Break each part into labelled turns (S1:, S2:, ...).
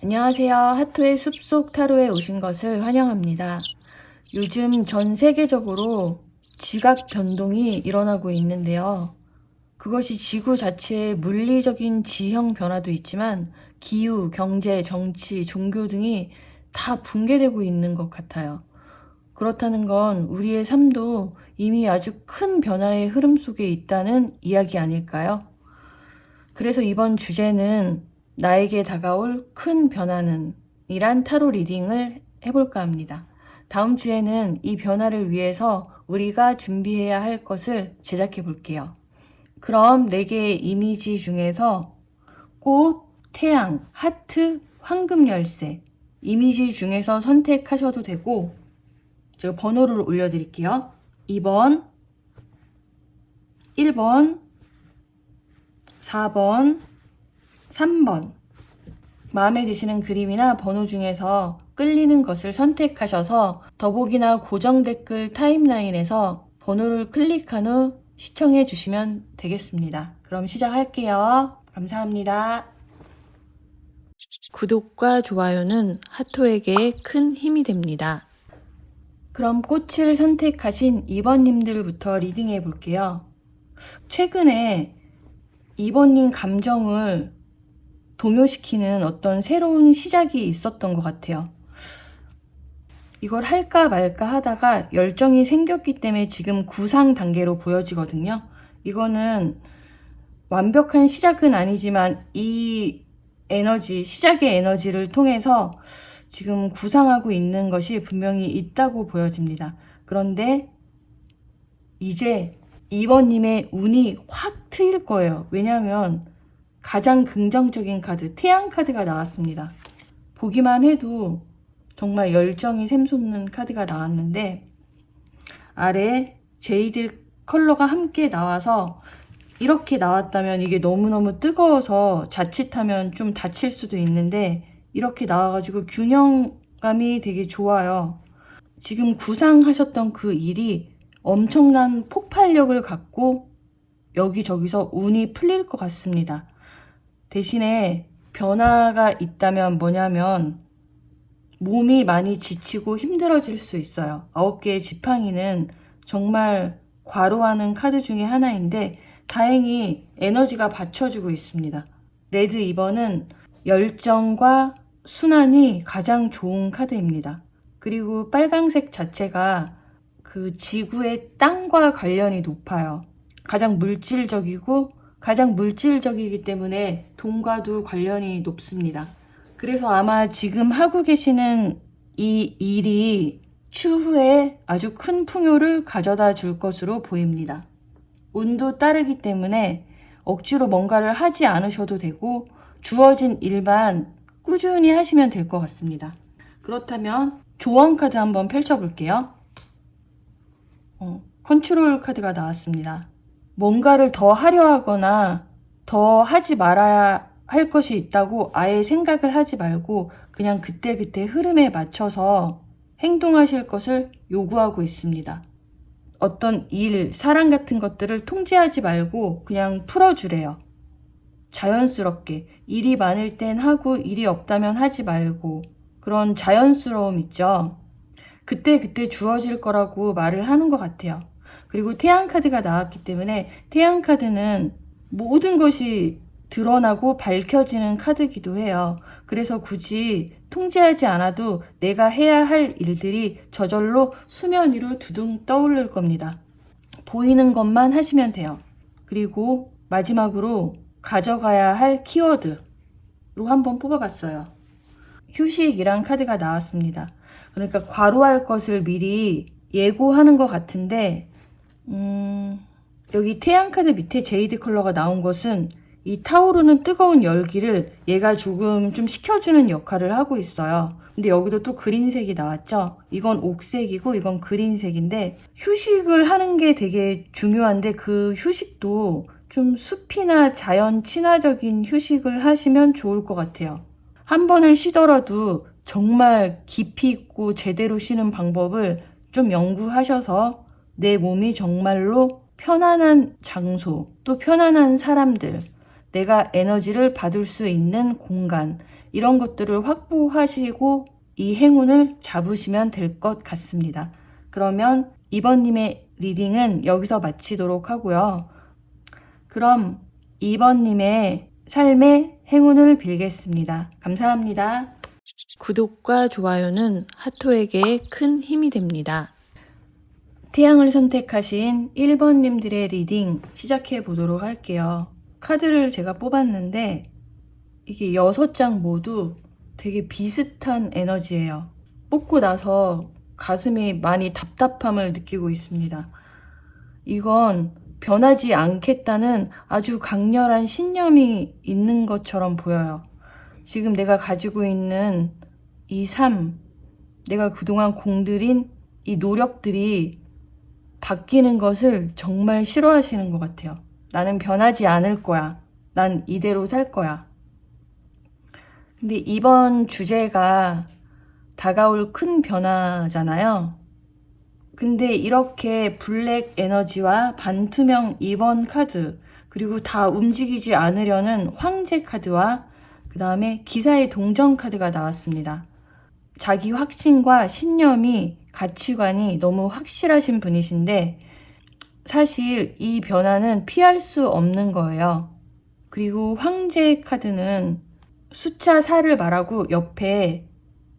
S1: 안녕하세요. 하트의 숲속 타로에 오신 것을 환영합니다. 요즘 전 세계적으로 지각 변동이 일어나고 있는데요. 그것이 지구 자체의 물리적인 지형 변화도 있지만 기후, 경제, 정치, 종교 등이 다 붕괴되고 있는 것 같아요. 그렇다는 건 우리의 삶도 이미 아주 큰 변화의 흐름 속에 있다는 이야기 아닐까요? 그래서 이번 주제는 나에게 다가올 큰 변화는 이란 타로 리딩을 해볼까 합니다. 다음 주에는 이 변화를 위해서 우리가 준비해야 할 것을 제작해 볼게요. 그럼 4개의 이미지 중에서 꽃, 태양, 하트, 황금 열쇠 이미지 중에서 선택하셔도 되고 제가 번호를 올려드릴게요. 2번, 1번, 4번, 3번 마음에 드시는 그림이나 번호 중에서 끌리는 것을 선택하셔서 더보기나 고정 댓글 타임라인에서 번호를 클릭한 후 시청해 주시면 되겠습니다. 그럼 시작할게요. 감사합니다. 구독과 좋아요는 하토에게 큰 힘이 됩니다. 그럼 꽃을 선택하신 2번님들부터 리딩해 볼게요. 최근에 2번님 감정을 동요시키는 어떤 새로운 시작이 있었던 것 같아요. 이걸 할까 말까 하다가 열정이 생겼기 때문에 지금 구상 단계로 보여지거든요. 이거는 완벽한 시작은 아니지만 이 에너지, 시작의 에너지를 통해서 지금 구상하고 있는 것이 분명히 있다고 보여집니다. 그런데 이제 2번님의 운이 확 트일 거예요. 왜냐하면 가장 긍정적인 카드, 태양 카드가 나왔습니다. 보기만 해도 정말 열정이 샘솟는 카드가 나왔는데 아래 제이드 컬러가 함께 나와서 이렇게 나왔다면 이게 너무너무 뜨거워서 자칫하면 좀 다칠 수도 있는데 이렇게 나와가지고 균형감이 되게 좋아요. 지금 구상하셨던 그 일이 엄청난 폭발력을 갖고 여기저기서 운이 풀릴 것 같습니다. 대신에 변화가 있다면 뭐냐면 몸이 많이 지치고 힘들어질 수 있어요. 9개의 지팡이는 정말 과로하는 카드 중에 하나인데 다행히 에너지가 받쳐주고 있습니다. 레드 2번은 열정과 순환이 가장 좋은 카드입니다. 그리고 빨강색 자체가 그 지구의 땅과 관련이 높아요. 가장 물질적이기 때문에 돈과도 관련이 높습니다. 그래서 아마 지금 하고 계시는 이 일이 추후에 아주 큰 풍요를 가져다 줄 것으로 보입니다. 운도 따르기 때문에 억지로 뭔가를 하지 않으셔도 되고 주어진 일만 꾸준히 하시면 될 것 같습니다. 그렇다면 조언 카드 한번 펼쳐볼게요. 컨트롤 카드가 나왔습니다. 뭔가를 더 하려 하거나 더 하지 말아야 할 것이 있다고 아예 생각을 하지 말고 그냥 그때그때 흐름에 맞춰서 행동하실 것을 요구하고 있습니다. 어떤 일, 사랑 같은 것들을 통제하지 말고 그냥 풀어주래요. 자연스럽게 일이 많을 땐 하고 일이 없다면 하지 말고 그런 자연스러움 있죠. 그때 주어질 거라고 말을 하는 것 같아요. 그리고 태양 카드가 나왔기 때문에 태양 카드는 모든 것이 드러나고 밝혀지는 카드이기도 해요. 그래서 굳이 통제하지 않아도 내가 해야 할 일들이 저절로 수면 위로 두둥 떠오를 겁니다. 보이는 것만 하시면 돼요. 그리고 마지막으로 가져가야 할 키워드로 한번 뽑아봤어요. 휴식이란 카드가 나왔습니다. 그러니까 과로할 것을 미리 예고하는 것 같은데 여기 태양 카드 밑에 제이드 컬러가 나온 것은 이 타오르는 뜨거운 열기를 얘가 조금 좀 식혀주는 역할을 하고 있어요. 근데 여기도 또 그린색이 나왔죠. 이건 옥색이고 이건 그린색인데 휴식을 하는 게 되게 중요한데 그 휴식도 좀 숲이나 자연 친화적인 휴식을 하시면 좋을 것 같아요. 한 번을 쉬더라도 정말 깊이 있고 제대로 쉬는 방법을 좀 연구하셔서 내 몸이 정말로 편안한 장소, 또 편안한 사람들, 내가 에너지를 받을 수 있는 공간, 이런 것들을 확보하시고 이 행운을 잡으시면 될 것 같습니다. 그러면 2번님의 리딩은 여기서 마치도록 하고요. 그럼 2번님의 삶의 행운을 빌겠습니다. 감사합니다. 구독과 좋아요는 하토에게 큰 힘이 됩니다. 태양을 선택하신 1번님들의 리딩 시작해 보도록 할게요. 카드를 제가 뽑았는데 이게 6장 모두 되게 비슷한 에너지예요. 뽑고 나서 가슴이 많이 답답함을 느끼고 있습니다. 이건 변하지 않겠다는 아주 강렬한 신념이 있는 것처럼 보여요. 지금 내가 가지고 있는 이 삶, 내가 그동안 공들인 이 노력들이 바뀌는 것을 정말 싫어하시는 것 같아요. 나는 변하지 않을 거야. 난 이대로 살 거야. 근데 이번 주제가 다가올 큰 변화잖아요. 근데 이렇게 블랙 에너지와 반투명 2번 카드, 그리고 다 움직이지 않으려는 황제 카드와 그 다음에 기사의 동전 카드가 나왔습니다. 자기 확신과 신념이, 가치관이 너무 확실하신 분이신데 사실 이 변화는 피할 수 없는 거예요. 그리고 황제 카드는 숫자 4를 말하고 옆에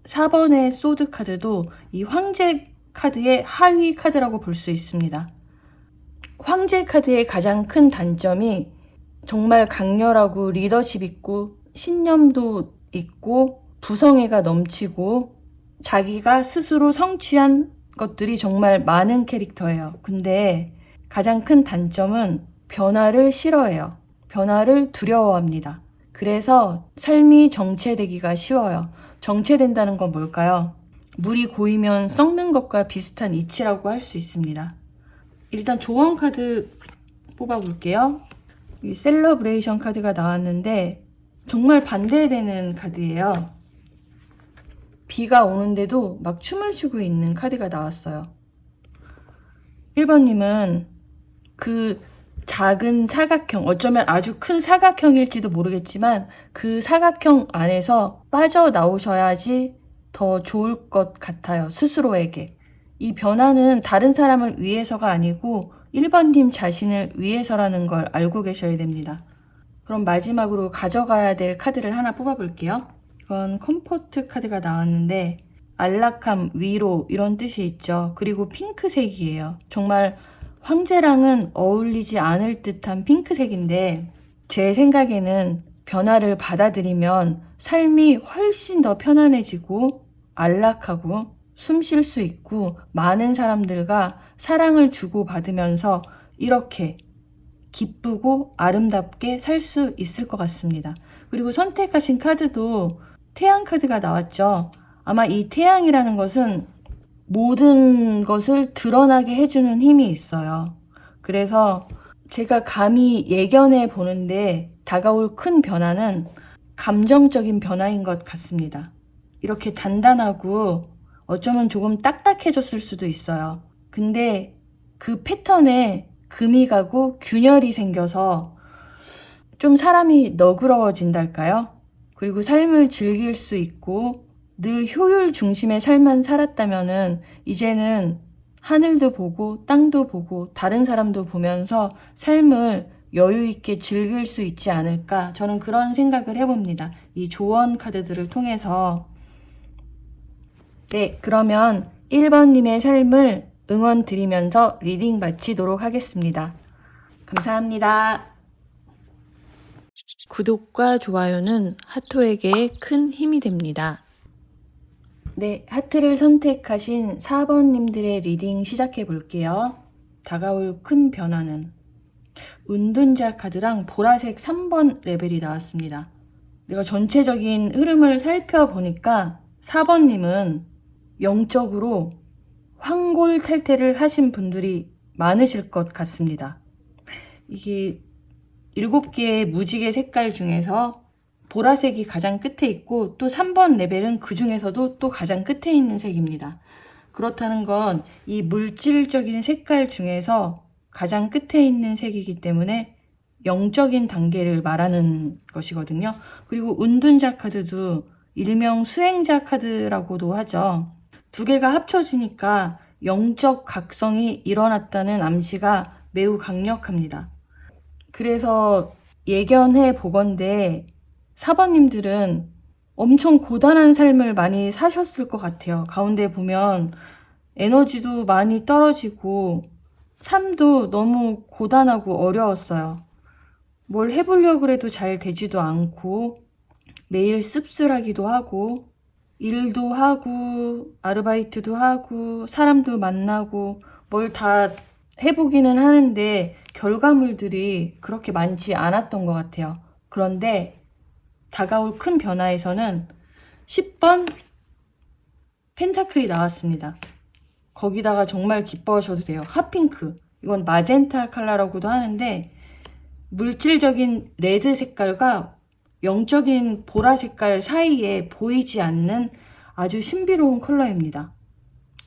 S1: 4번의 소드 카드도 이 황제 카드의 하위 카드라고 볼 수 있습니다. 황제 카드의 가장 큰 단점이 정말 강렬하고 리더십 있고 신념도 있고 부성애가 넘치고 자기가 스스로 성취한 것들이 정말 많은 캐릭터예요. 근데 가장 큰 단점은 변화를 싫어해요. 변화를 두려워합니다. 그래서 삶이 정체되기가 쉬워요. 정체된다는 건 뭘까요? 물이 고이면 썩는 것과 비슷한 이치라고 할 수 있습니다. 일단 조언 카드 뽑아볼게요. 이 셀러브레이션 카드가 나왔는데 정말 반대되는 카드예요. 비가 오는데도 막 춤을 추고 있는 카드가 나왔어요. 1번님은 그 작은 사각형, 어쩌면 아주 큰 사각형일지도 모르겠지만 그 사각형 안에서 빠져나오셔야지 더 좋을 것 같아요. 스스로에게. 이 변화는 다른 사람을 위해서가 아니고 1번님 자신을 위해서라는 걸 알고 계셔야 됩니다. 그럼 마지막으로 가져가야 될 카드를 하나 뽑아볼게요. 이건 컴포트 카드가 나왔는데 안락함, 위로 이런 뜻이 있죠. 그리고 핑크색이에요. 정말 황제랑은 어울리지 않을 듯한 핑크색인데 제 생각에는 변화를 받아들이면 삶이 훨씬 더 편안해지고 안락하고 숨 쉴 수 있고 많은 사람들과 사랑을 주고받으면서 이렇게 기쁘고 아름답게 살 수 있을 것 같습니다. 그리고 선택하신 카드도 태양 카드가 나왔죠. 아마 이 태양이라는 것은 모든 것을 드러나게 해주는 힘이 있어요. 그래서 제가 감히 예견해 보는데 다가올 큰 변화는 감정적인 변화인 것 같습니다. 이렇게 단단하고 어쩌면 조금 딱딱해졌을 수도 있어요. 근데 그 패턴에 금이 가고 균열이 생겨서 좀 사람이 너그러워진달까요? 그리고 삶을 즐길 수 있고 늘 효율 중심의 삶만 살았다면은 이제는 하늘도 보고 땅도 보고 다른 사람도 보면서 삶을 여유 있게 즐길 수 있지 않을까, 저는 그런 생각을 해봅니다. 이 조언 카드들을 통해서. 네, 그러면 1번님의 삶을 응원 드리면서 리딩 마치도록 하겠습니다. 감사합니다. 구독과 좋아요는 하토에게 큰 힘이 됩니다. 네, 하트를 선택하신 4번님들의 리딩 시작해 볼게요. 다가올 큰 변화는 은둔자 카드랑 보라색 3번 레벨이 나왔습니다. 내가 전체적인 흐름을 살펴보니까 4번님은 영적으로 황골탈퇴를 하신 분들이 많으실 것 같습니다. 이게 7개의 무지개 색깔 중에서 보라색이 가장 끝에 있고 또 3번 레벨은 그 중에서도 또 가장 끝에 있는 색입니다. 그렇다는 건 이 물질적인 색깔 중에서 가장 끝에 있는 색이기 때문에 영적인 단계를 말하는 것이거든요. 그리고 운둔자 카드도 일명 수행자 카드라고도 하죠. 두 개가 합쳐지니까 영적 각성이 일어났다는 암시가 매우 강력합니다. 그래서 예견해 보건대 4번님들은 엄청 고단한 삶을 많이 사셨을 것 같아요. 가운데 보면 에너지도 많이 떨어지고 삶도 너무 고단하고 어려웠어요. 뭘 해보려고 해도 잘 되지도 않고 매일 씁쓸하기도 하고 일도 하고 아르바이트도 하고 사람도 만나고 뭘 다 해보기는 하는데 결과물들이 그렇게 많지 않았던 것 같아요. 그런데 다가올 큰 변화에서는 10번 펜타클이 나왔습니다. 거기다가 정말 기뻐하셔도 돼요. 핫핑크. 이건 마젠타 컬러라고도 하는데 물질적인 레드 색깔과 영적인 보라 색깔 사이에 보이지 않는 아주 신비로운 컬러입니다.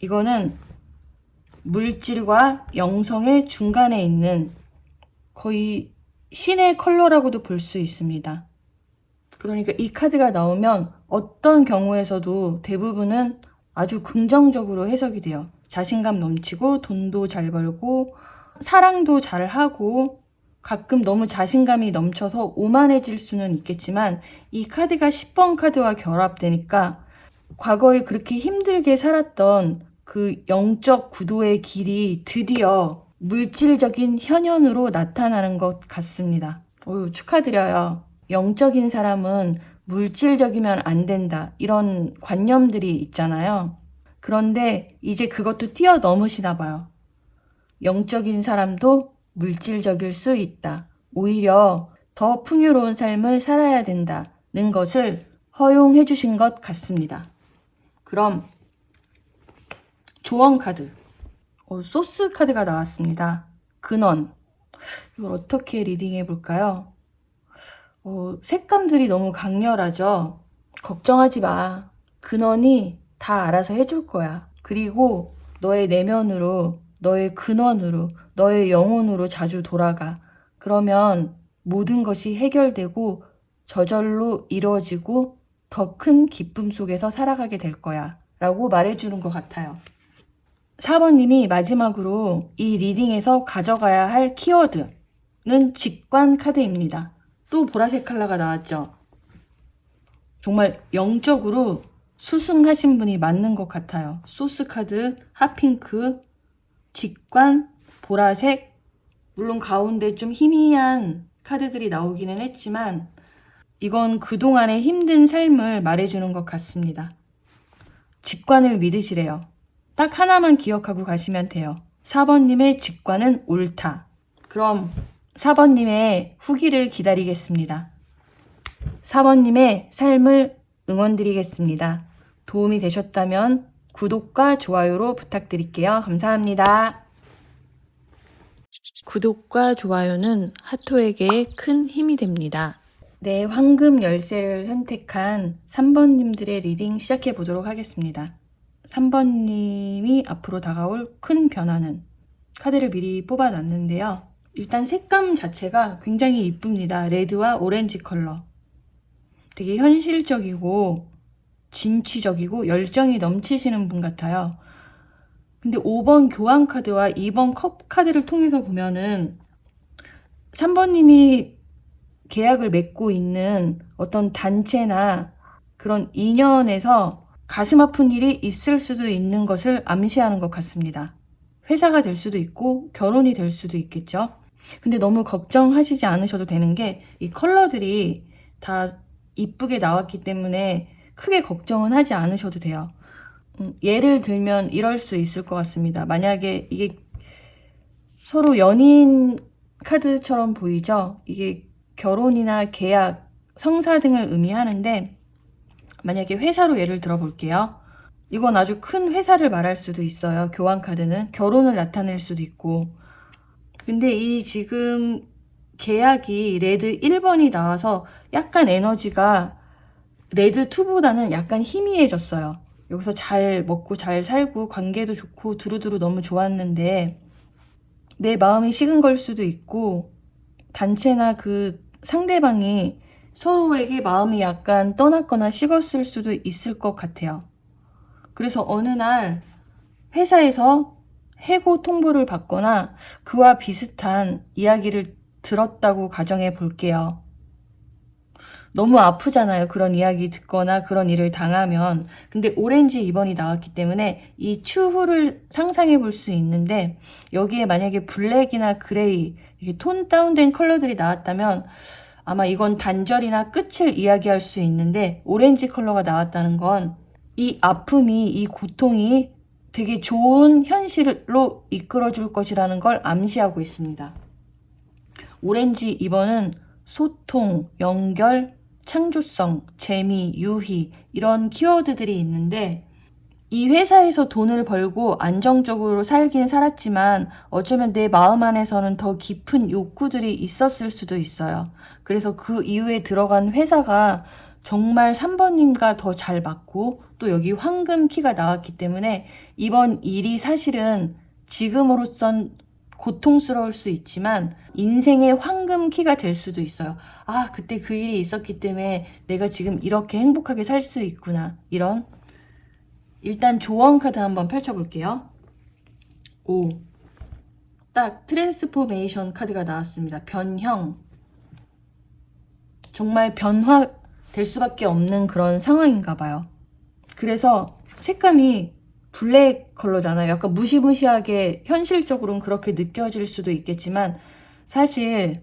S1: 이거는 물질과 영성의 중간에 있는 거의 신의 컬러라고도 볼 수 있습니다. 그러니까 이 카드가 나오면 어떤 경우에서도 대부분은 아주 긍정적으로 해석이 돼요. 자신감 넘치고 돈도 잘 벌고 사랑도 잘 하고 가끔 너무 자신감이 넘쳐서 오만해질 수는 있겠지만 이 카드가 10번 카드와 결합되니까 과거에 그렇게 힘들게 살았던 그 영적 구도의 길이 드디어 물질적인 현현으로 나타나는 것 같습니다. 축하드려요. 영적인 사람은 물질적이면 안 된다. 이런 관념들이 있잖아요. 그런데 이제 그것도 뛰어넘으시나 봐요. 영적인 사람도 물질적일 수 있다. 오히려 더 풍요로운 삶을 살아야 된다는 것을 허용해 주신 것 같습니다. 그럼 조언 카드. 소스 카드가 나왔습니다. 근원. 이걸 어떻게 리딩해 볼까요? 색감들이 너무 강렬하죠? 걱정하지 마. 근원이 다 알아서 해줄 거야. 그리고 너의 내면으로, 너의 근원으로, 너의 영혼으로 자주 돌아가. 그러면 모든 것이 해결되고 저절로 이루어지고 더 큰 기쁨 속에서 살아가게 될 거야. 라고 말해주는 것 같아요. 4번님이 마지막으로 이 리딩에서 가져가야 할 키워드는 직관 카드입니다. 또 보라색 컬러가 나왔죠. 정말 영적으로 수승하신 분이 맞는 것 같아요. 소스 카드, 핫핑크, 직관, 보라색. 물론 가운데 좀 희미한 카드들이 나오기는 했지만 이건 그동안의 힘든 삶을 말해주는 것 같습니다. 직관을 믿으시래요. 딱 하나만 기억하고 가시면 돼요. 4번님의 직관은 옳다. 그럼 4번님의 후기를 기다리겠습니다. 4번님의 삶을 응원드리겠습니다. 도움이 되셨다면 구독과 좋아요로 부탁드릴게요. 감사합니다. 구독과 좋아요는 하토에게 큰 힘이 됩니다. 네, 황금 열쇠를 선택한 3번님들의 리딩 시작해 보도록 하겠습니다. 3번님이 앞으로 다가올 큰 변화는 카드를 미리 뽑아놨는데요. 일단 색감 자체가 굉장히 이쁩니다. 레드와 오렌지 컬러. 되게 현실적이고 진취적이고 열정이 넘치시는 분 같아요. 근데 5번 교환 카드와 2번 컵 카드를 통해서 보면은 3번님이 계약을 맺고 있는 어떤 단체나 그런 인연에서 가슴 아픈 일이 있을 수도 있는 것을 암시하는 것 같습니다. 회사가 될 수도 있고 결혼이 될 수도 있겠죠. 근데 너무 걱정하시지 않으셔도 되는 게 이 컬러들이 다 이쁘게 나왔기 때문에 크게 걱정은 하지 않으셔도 돼요. 예를 들면 이럴 수 있을 것 같습니다. 만약에 이게 서로 연인 카드처럼 보이죠? 이게 결혼이나 계약, 성사 등을 의미하는데 만약에 회사로 예를 들어 볼게요. 이건 아주 큰 회사를 말할 수도 있어요. 교환 카드는 결혼을 나타낼 수도 있고. 근데 이 지금 계약이 레드 1번이 나와서 약간 에너지가 레드 2보다는 약간 희미해졌어요. 여기서 잘 먹고 잘 살고 관계도 좋고 두루두루 너무 좋았는데 내 마음이 식은 걸 수도 있고 단체나 그 상대방이 서로에게 마음이 약간 떠났거나 식었을 수도 있을 것 같아요. 그래서 어느 날 회사에서 해고 통보를 받거나 그와 비슷한 이야기를 들었다고 가정해 볼게요. 너무 아프잖아요. 그런 이야기 듣거나 그런 일을 당하면. 근데 오렌지 2번이 나왔기 때문에 이 추후를 상상해 볼 수 있는데, 여기에 만약에 블랙이나 그레이, 이게 톤 다운된 컬러들이 나왔다면 아마 이건 단절이나 끝을 이야기할 수 있는데, 오렌지 컬러가 나왔다는 건 이 아픔이, 이 고통이 되게 좋은 현실로 이끌어 줄 것이라는 걸 암시하고 있습니다. 오렌지 2번은 소통, 연결, 창조성, 재미, 유희 이런 키워드들이 있는데, 이 회사에서 돈을 벌고 안정적으로 살긴 살았지만 어쩌면 내 마음 안에서는 더 깊은 욕구들이 있었을 수도 있어요. 그래서 그 이후에 들어간 회사가 정말 3번님과 더 잘 맞고, 또 여기 황금 키가 나왔기 때문에 이번 일이 사실은 지금으로선 고통스러울 수 있지만 인생의 황금 키가 될 수도 있어요. 아, 그때 그 일이 있었기 때문에 내가 지금 이렇게 행복하게 살 수 있구나. 이런. 일단 조언 카드 한번 펼쳐볼게요. 오, 딱 트랜스포메이션 카드가 나왔습니다. 변형. 정말 변화될 수밖에 없는 그런 상황인가 봐요. 그래서 색감이 블랙 컬러잖아요. 약간 무시무시하게 현실적으로는 그렇게 느껴질 수도 있겠지만 사실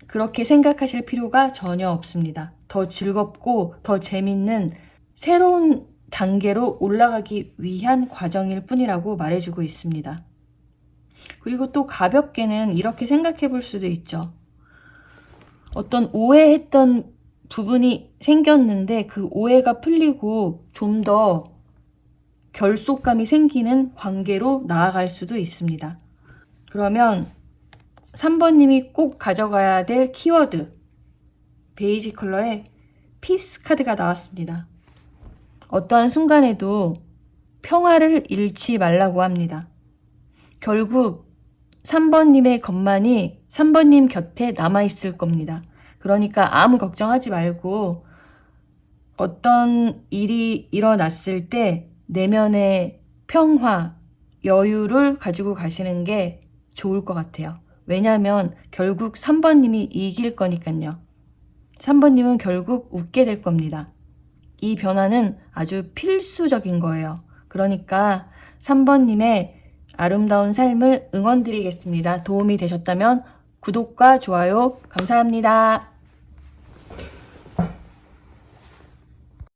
S1: 그렇게 생각하실 필요가 전혀 없습니다. 더 즐겁고 더 재밌는 새로운 단계로 올라가기 위한 과정일 뿐이라고 말해주고 있습니다. 그리고 또 가볍게는 이렇게 생각해 볼 수도 있죠. 어떤 오해했던 부분이 생겼는데 그 오해가 풀리고 좀 더 결속감이 생기는 관계로 나아갈 수도 있습니다. 그러면 3번님이 꼭 가져가야 될 키워드, 베이지 컬러의 피스 카드가 나왔습니다. 어떠한 순간에도 평화를 잃지 말라고 합니다. 결국 3번님의 것만이 3번님 곁에 남아있을 겁니다. 그러니까 아무 걱정하지 말고 어떤 일이 일어났을 때 내면의 평화, 여유를 가지고 가시는 게 좋을 것 같아요. 왜냐하면 결국 3번님이 이길 거니까요. 3번님은 결국 웃게 될 겁니다. 이 변화는 아주 필수적인 거예요. 그러니까 3번님의 아름다운 삶을 응원드리겠습니다. 도움이 되셨다면 구독과 좋아요 감사합니다.